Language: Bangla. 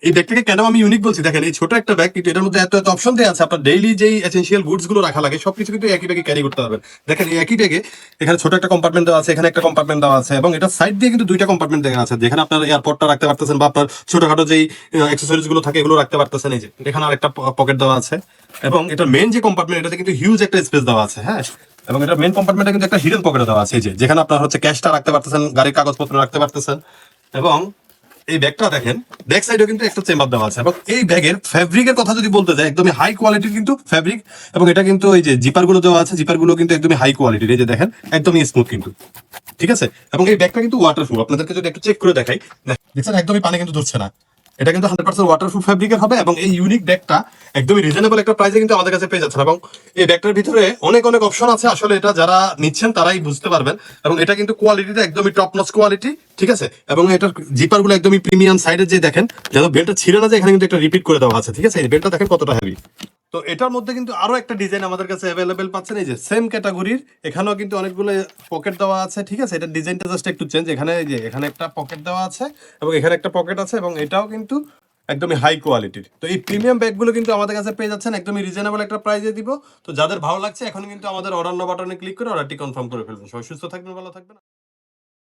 এই ব্যাগটাকে কেন আমি ইউনিক বলছি, দেখেন এই ছোট একটা ব্যাগ কিন্তু এটার মধ্যে এত এত অপশন দেওয়া আছে, আপনার ডেইলি যেই এসেনশিয়াল গুডস গুলো রাখা লাগে সবকিছু কিন্তু একই ব্যাগে ক্যারি করতে পারবেন। দেখেন এই একই ব্যাগে এখানে ছোট একটা কম্পার্টমেন্ট দেওয়া আছে, এখানে একটা কম্পার্টমেন্ট দেওয়া আছে, এবং এটা সাইড দিয়ে কিন্তু দুইটা কম্পার্টমেন্ট দেওয়া আছে, যেখানে আপনার এয়ারপোর্টটা রাখতে পারতেছেন বা আপনার ছোটখাটো যেই অ্যাক্সেসরিজ গুলো থাকে এগুলো রাখতে পারতেছেন। এই যে এখানে আরেকটা পকেট দেওয়া আছে, এবং এটা মেন যে কম্পার্টমেন্ট এটাতে কিন্তু হিউজ একটা স্পেস দেওয়া আছে। হ্যাঁ, এবং এটা মেন কম্পার্টমেন্টে কিন্তু একটা হিডেন পকেট দেওয়া আছে, এই যে যেখানে আপনার হচ্ছে ক্যাশটা রাখতে পারতেছেন, গাড়ির কাগজপত্র রাখতে পারতেছেন। এবং এই ব্যাগটা দেখেন ব্যাক সাইডেও কিন্তু একটা চেম্বার দেওয়া আছে, এবং এই ব্যাগের ফ্যাব্রিকের কথা যদি বলতে যাই একদমই হাই কোয়ালিটির কিন্তু ফ্যাব্রিক, এবং এটা কিন্তু এই যে জিপার গুলো দেওয়া আছে, জিপার গুলো কিন্তু একদমই হাই কোয়ালিটির। এই যে দেখেন একদমই স্মুথ কিন্তু, ঠিক আছে। এবং এই ব্যাগটা কিন্তু ওয়াটারপ্রুফ, আপনাদেরকে যদি একটু চেক করে দেখাই, দেখছেন একদমই পানি কিন্তু ধরছে না। এটা কিন্তু 100% ওয়াটারপ্রুফ ফ্যাব্রিকের হবে, এবং এই ইউনিক ব্যাগটা একদমই রিজনেবল একটা প্রাইসে কিন্তু আমাদের কাছে পেয়ে যাচ্ছেন। এবং এই ব্যাগটার ভিতরে অনেক অনেক অপশন আছে, আসলে এটা যারা নিচ্ছেন তারাই বুঝতে পারবেন। এবং এটা কিন্তু কোয়ালিটিটা একদমই টপ নচ কোয়ালিটি, ঠিক আছে। এবং এটার জিপার গুলো একদমই প্রিমিয়াম সাইডে, যে দেখেন যেন বেল্টটা ছিঁড়ে না যায়, এখানে কিন্তু একটা রিপিট করে দেওয়া আছে, ঠিক আছে। এই বেল্টটা দেখেন কতটা হেভি। তো এটার মধ্যে কিন্তু আরো একটা ডিজাইন আমাদের কাছে অ্যাভেলেবেল পাচ্ছেন, এই যে সেম ক্যাটাগরির, এখানেও কিন্তু অনেকগুলো পকেট দেওয়া আছে, ঠিক আছে। এটা ডিজাইনটা জাস্ট একটু চেঞ্জ, এখানে এই যে এখানে একটা পকেট দেওয়া আছে, এবং এখানে একটা পকেট আছে, এবং এটাও কিন্তু একদমই হাই কোয়ালিটির। তো এই প্রিমিয়াম ব্যাগগুলো কিন্তু আমাদের কাছে পেয়ে যাচ্ছেন একদমই রিজনেবল একটা প্রাইসে দিব। তো যাদের ভালো লাগছে এখন কিন্তু আমাদের অর্ডার নাও বাটনে ক্লিক করে অর্ডারটি কনফার্ম করে ফেলবেন। সবাই সুস্থ থাকবেন, ভালো থাকবেন।